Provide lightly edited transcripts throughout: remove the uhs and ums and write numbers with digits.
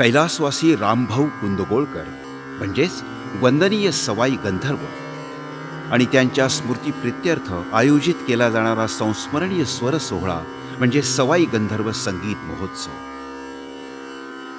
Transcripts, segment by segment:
कैलासवासी रामभाऊ कुंदगोळकर म्हणजेच वंदनीय सवाई गंधर्व आणि त्यांच्या स्मृतीप्रित्यर्थ आयोजित केला जाणारा संस्मरणीय स्वर सोहळा म्हणजे सवाई गंधर्व संगीत महोत्सव.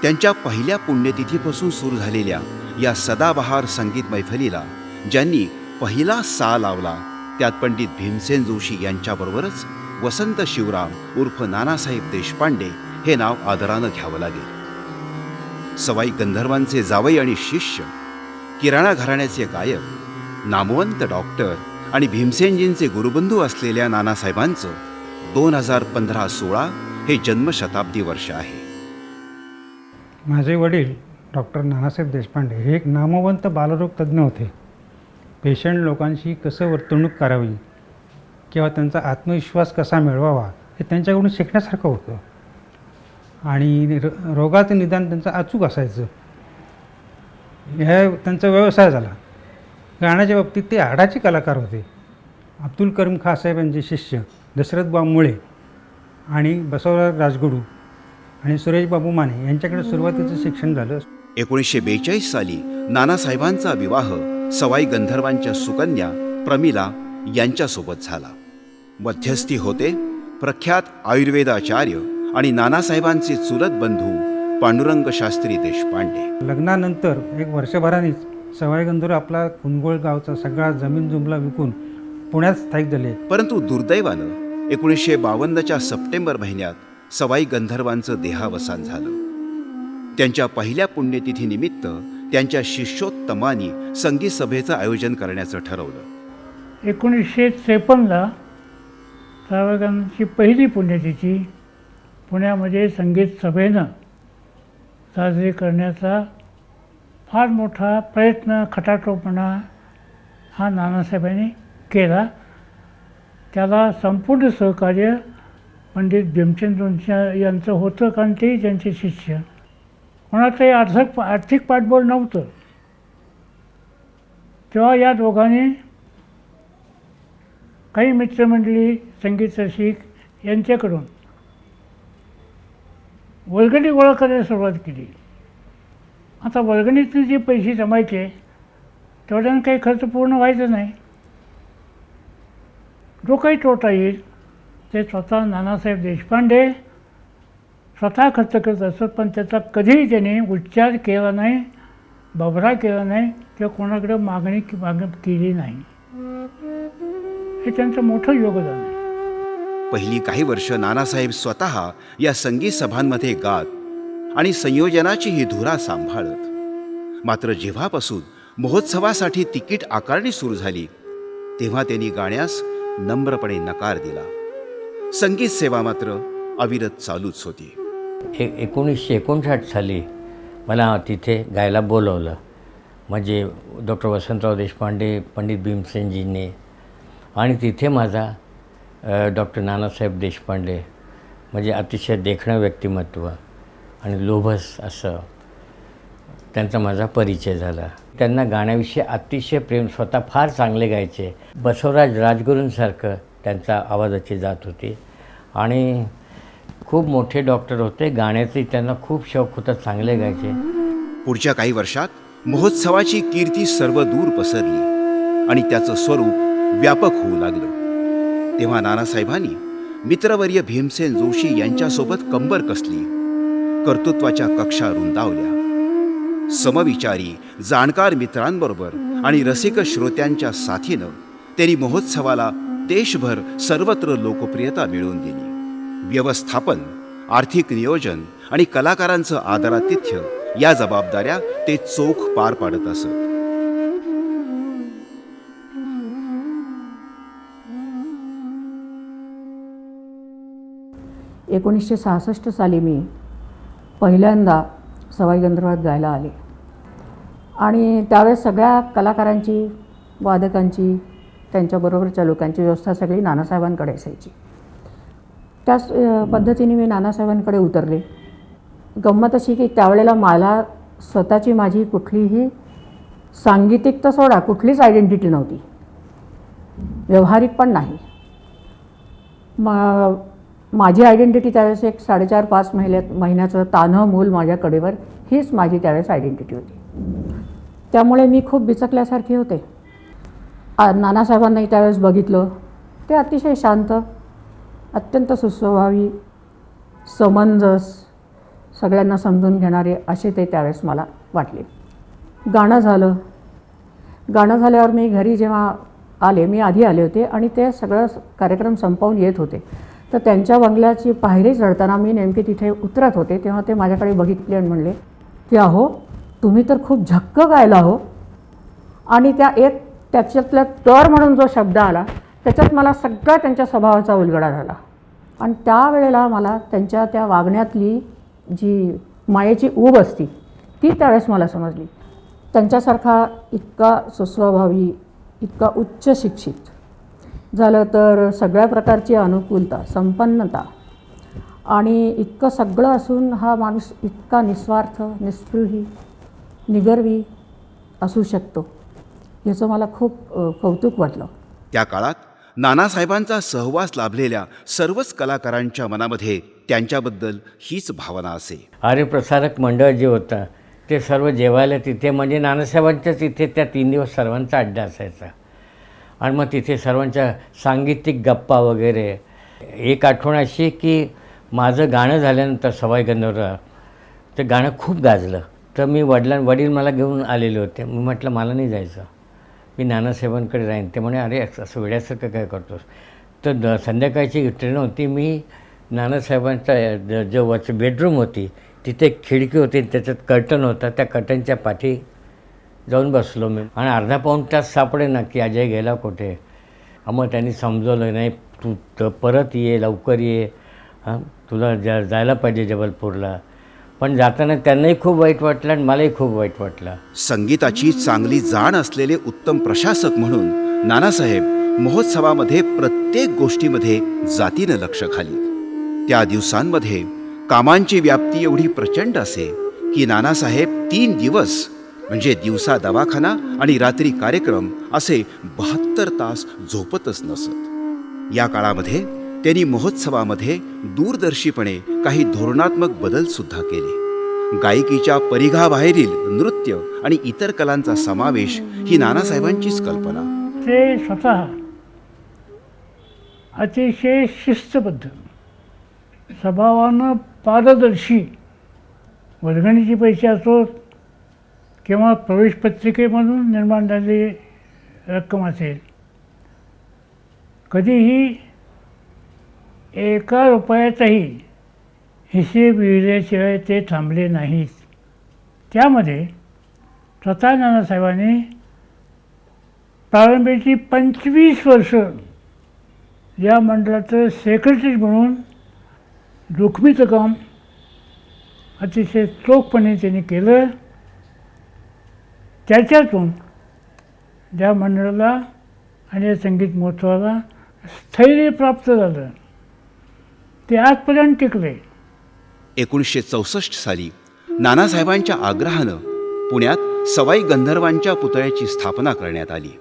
त्यांच्या पहिल्या पुण्यतिथीपासून सुरू झालेल्या या सदाबहार संगीत मैफलीला ज्यांनी पहिला सा लावला त्यात पंडित भीमसेन जोशी यांच्याबरोबरच वसंत शिवराम उर्फ नानासाहेब देशपांडे हे नाव आदरानं घ्यावं लागेल. सवाई गंधर्वांचे जावई आणि शिष्य, किराणा घराण्याचे गायक, नामवंत डॉक्टर आणि भीमसेनजींचे गुरुबंधू असलेल्या नानासाहेबांचं 2015-16 हे जन्मशताब्दी वर्ष आहे. माझे वडील डॉक्टर नानासाहेब देशपांडे हे एक नामवंत बालरोग तज्ज्ञ होते. पेशंट लोकांशी कसं वर्तणूक करावी किंवा त्यांचा आत्मविश्वास कसा मिळवावा हे त्यांच्याकडून शिकण्यासारखं होतं. आणि रोगाचं निदान त्यांचं अचूक असायचं. ह्या त्यांचा व्यवसाय झाला. गाण्याच्या बाबतीत ते आडाचे कलाकार होते. अब्दुल करीम खाँ साहेब यांचे शिष्य दशरथबाबू मुळे आणि बसवराज राजगुरू आणि सुरेशबाबू माने यांच्याकडे सुरुवातीचं शिक्षण झालं. 1942 साली नानासाहेबांचा विवाह सवाई गंधर्वांच्या सुकन्या प्रमिला यांच्यासोबत झाला. मध्यस्थी होते प्रख्यात आयुर्वेदाचार्य आणि नानासाहेबांचे चुलत बंधू पांडुरंग शास्त्री देशपांडे. लग्नानंतर एक वर्षभरानेच सवाई गंधर्व आपला कुंदगोळ गावचा सगळा जमीन जुमला विकून पुण्यात स्थायिक झाले. परंतु दुर्दैवानं 1952च्या सप्टेंबर महिन्यात सवाई गंधर्वांचं देहावसान झालं. त्यांच्या पहिल्या पुण्यतिथीनिमित्त त्यांच्या शिष्योत्तमांनी संगीत सभेचं आयोजन करण्याचं ठरवलं. 1953ला सावरकरांची पहिली पुण्यतिथी पुण्यामध्ये संगीत सभेनं साजरी करण्याचा फार मोठा प्रयत्न, खटाटोपणा हा नानासाहेबांनी केला. त्याला संपूर्ण सहकार्य पंडित भीमसेन जोशी यांचं होतं, कारण तेही त्यांचे शिष्य. कोणाचंही आर्थिक पाठबळ नव्हतं. तेव्हा या दोघांनी काही मित्रमंडळी, संगीत रसिक यांच्याकडून वर्गणी गोळा करायला सुरुवात केली. आता वर्गणीतले जे पैसे जमायचे तेवढ्यानं काही खर्च पूर्ण व्हायचा नाही. जो काही तोटा येईल ते स्वतः नानासाहेब देशपांडे स्वतः खर्च करत असत. पण त्याचा कधीही त्याने उच्चार केला नाही, बबरा केला नाही किंवा कोणाकडे मागणी केली नाही. हे त्यांचं मोठं योगदान आहे. पहिली काही वर्ष नानासाहेब स्वतः या संगीत सभांमध्ये गात आणि संयोजनाची ही धुरा सांभाळत. मात्र जेव्हापासून महोत्सवासाठी तिकीट आकारणी सुरू झाली तेव्हा त्यांनी गाण्यास नम्रपणे नकार दिला. संगीत सेवा मात्र अविरत चालूच होती. 1959 साली मला तिथे गायला बोलवलं. म्हणजे डॉक्टर वसंतराव देशपांडे, पंडित भीमसेनजींनी, आणि तिथे माझा डॉक्टर नानासाहेब देशपांडे म्हणजे अतिशय देखणं व्यक्तिमत्व आणि लोभस असं त्यांचा माझा परिचय झाला. त्यांना गाण्याविषयी अतिशय प्रेम, स्वतः फार चांगले गायचे. बसवराज राजगुरूंसारखं त्यांचा आवाजाची जात होती आणि खूप मोठे डॉक्टर होते. गाण्याचे त्यांना खूप शौक होता, चांगले गायचे. पुढच्या काही वर्षात महोत्सवाची कीर्ती सर्वदूर पसरली आणि त्याचं स्वरूप व्यापक होऊ लागलं. तेव्हा नानासाहेबांनी मित्रवर्य भीमसेन जोशी यांच्यासोबत कंबर कसली, कर्तृत्वाच्या कक्षा रुंदावल्या. समविचारी, जाणकार मित्रांबरोबर आणि रसिक श्रोत्यांच्या साथीनं त्यांनी महोत्सवाला देशभर सर्वत्र लोकप्रियता मिळवून दिली. व्यवस्थापन, आर्थिक नियोजन आणि कलाकारांचं आदरातिथ्य या जबाबदाऱ्या ते चोख पार पाडत असत. – 1966 साली मी पहिल्यांदा सवाई गंधर्वात गायला आले आणि त्यावेळेस सगळ्या कलाकारांची, वादकांची, त्यांच्याबरोबरच्या लोकांची व्यवस्था सगळी नानासाहेबांकडे असायची. त्याच पद्धतीने मी नानासाहेबांकडे उतरले. गंमत अशी की त्यावेळेला मला स्वतःची माझी कुठलीही सांगीतिक तर सोडा कुठलीच आयडेंटिटी नव्हती, व्यावहारिक पण नाही. माझी आयडेंटिटी त्यावेळेस एक 4.5-5 महिन्याचं तान्हं मूल माझ्या कडेवर, हीच माझी त्यावेळेस आयडेंटिटी होती. त्यामुळे मी खूप बिचकल्यासारखी होते. नानासाहेबांनाही त्यावेळेस बघितलं. ते अतिशय शांत, अत्यंत सुस्वभावी, समंजस, सगळ्यांना समजून घेणारे असे ते त्यावेळेस मला वाटले. गाणं झाल्यावर मी घरी जेव्हा आले, मी आधी आले होते आणि ते सगळं कार्यक्रम संपवून येत होते, तर त्यांच्या बंगल्याची पायरी चढताना मी नेमके तिथे उतरत होते, तेव्हा ते माझ्याकडे बघितले आणि म्हणले की अहो तुम्ही तर खूप झक्क गायला हो. आणि त्याच्यातला तर म्हणून जो शब्द आला त्याच्यात मला सगळा त्यांच्या स्वभावाचा उलगडा झाला. आणि त्यावेळेला मला त्यांच्या त्या वागण्यातली जी मायेची ऊब असती ती त्यावेळेस मला समजली. त्यांच्यासारखा इतका सुस्वभावी, इतका उच्च शिक्षित, झालं तर सगळ्या प्रकारची अनुकूलता, संपन्नता आणि इतकं सगळं असून हा माणूस इतका निस्वार्थ, निस्पृही, निगर्वी असू शकतो, याचं मला खूप कौतुक वाटलं. त्या काळात नानासाहेबांचा सहवास लाभलेल्या सर्वच कलाकारांच्या मनामध्ये त्यांच्याबद्दल हीच भावना असे. आर्यप्रसारक मंडळ जे होतं ते सर्व जेवायला तिथे, म्हणजे नानासाहेबांच्याच इथे त्या 3 दिवस सर्वांचा अड्डा असायचा. आणि मग तिथे सर्वांच्या सांगीतिक गप्पा वगैरे. एक आठवण अशी की माझं गाणं झाल्यानंतर सवाई गंधर्व ते गाणं खूप गाजलं. तर वडील मला घेऊन आलेले होते. मी म्हटलं मला नाही जायचं, मी नानासाहेबांकडे जाईन. ते म्हणे अरे असं वेड्यासारखं काय करतोस. तर संध्याकाळची ट्रेन होती. मी नानासाहेबांचा जो बेडरूम होती तिथे एक खिडकी होती, त्याच्यात कर्टन होता, त्या कर्टनच्या पाठी जाऊन बसलो मी. आणि अर्धा पाऊण तास सापडे ना की अजय गेला कुठे. मग त्यांनी समजवलं नाही तू परत ये, लवकर ये, हां तुला जायला पाहिजे जबलपूरला. पण जाताना त्यांनाही खूप वाईट वाटलं आणि मलाही खूप वाईट वाटलं. संगीताची चांगली जाण असलेले उत्तम प्रशासक म्हणून नानासाहेब महोत्सवामध्ये प्रत्येक गोष्टीमध्ये जातीनं लक्ष घालीत. त्या दिवसांमध्ये कामांची व्याप्ती एवढी प्रचंड असे की नानासाहेब 3 दिवस म्हणजे दिवसा दवाखाना आणि रात्री कार्यक्रम असे 72 तास झोपतच नसत. या काळामध्ये त्यांनी महोत्सवामध्ये दूरदर्शीपणे काही धोरणात्मक बदलसुद्धा केले. गायकीच्या परिघाबाहेरील नृत्य आणि इतर कलांचा समावेश ही नानासाहेबांचीच कल्पना. ते स्वतः अतिशय शिस्तबद्ध, स्वभावानं पारदर्शी, वर्गणीचे पैसे असोत किंवा प्रवेशपत्रिकेमधून निर्माण झालेली रक्कम असेल, कधीही 1 रुपयाचाही हिशेब लिहिल्याशिवाय ते थांबले नाहीत. त्यामध्ये स्वतः नानासाहेबांनी प्रारंभीची 25 वर्ष या मंडळाचं सेक्रेटरी म्हणून जोखमीचं काम अतिशय चोखपणे त्यांनी केलं. त्याच्यातून ज्या मंडळाला आणि या संगीत महोत्सवाला स्थैर्य प्राप्त झालं, ते आजपर्यंत टिकले. 1964 साली नानासाहेबांच्या आग्रहानं पुण्यात सवाई गंधर्वांच्या पुतळ्याची स्थापना करण्यात आली.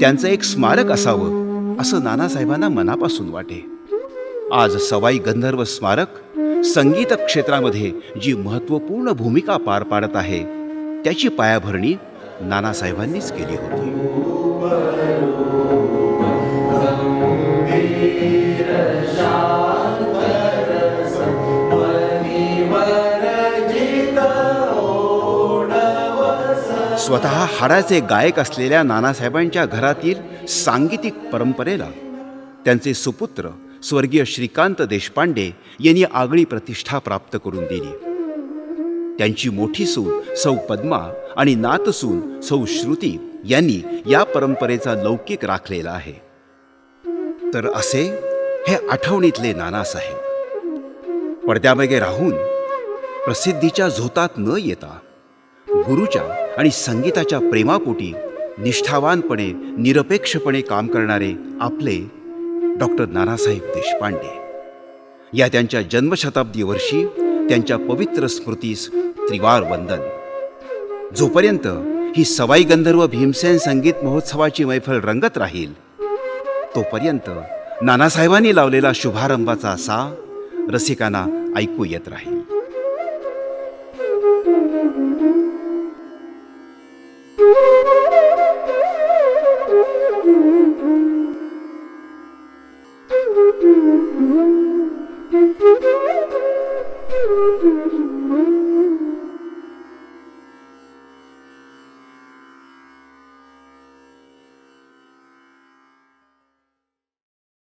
त्यांचं एक स्मारक असावं असं नानासाहेबांना मनापासून वाटे. आज सवाई गंधर्व स्मारक संगीत क्षेत्रामध्ये जी महत्त्वपूर्ण भूमिका पार पाडत आहे त्याची पायाभरणी नानासाहेबांनीच केली होती. स्वतः हाडाचे गायक असलेल्या नानासाहेबांच्या घरातील सांगीतिक परंपरेला त्यांचे सुपुत्र स्वर्गीय श्रीकांत देशपांडे यांनी आगळी प्रतिष्ठा प्राप्त करून दिली. त्यांची मोठी सून सौ पद्मा आणि नातसून सौ श्रुती यांनी या परंपरेचा लौकिक राखलेला आहे. तर असे हे आठवणीतले नानासाहेब पडद्यामागे राहून प्रसिद्धीच्या झोतात न येता गुरुच्या आणि संगीताच्या प्रेमापोटी निष्ठावानपणे निरपेक्षपणे काम करणारे आपले डॉक्टर नानासाहेब देशपांडे. या त्यांच्या जन्मशताब्दी वर्षी त्यांच्या पवित्र स्मृतीस त्रिवार वंदन. जोपर्यंत ही सवाई गंधर्व भीमसेन संगीत महोत्सवाची मैफल रंगत राहील तोपर्यंत नानासाहेबांनी लावलेला शुभारंभाचा सा रसिकांना ऐकू येत राहील.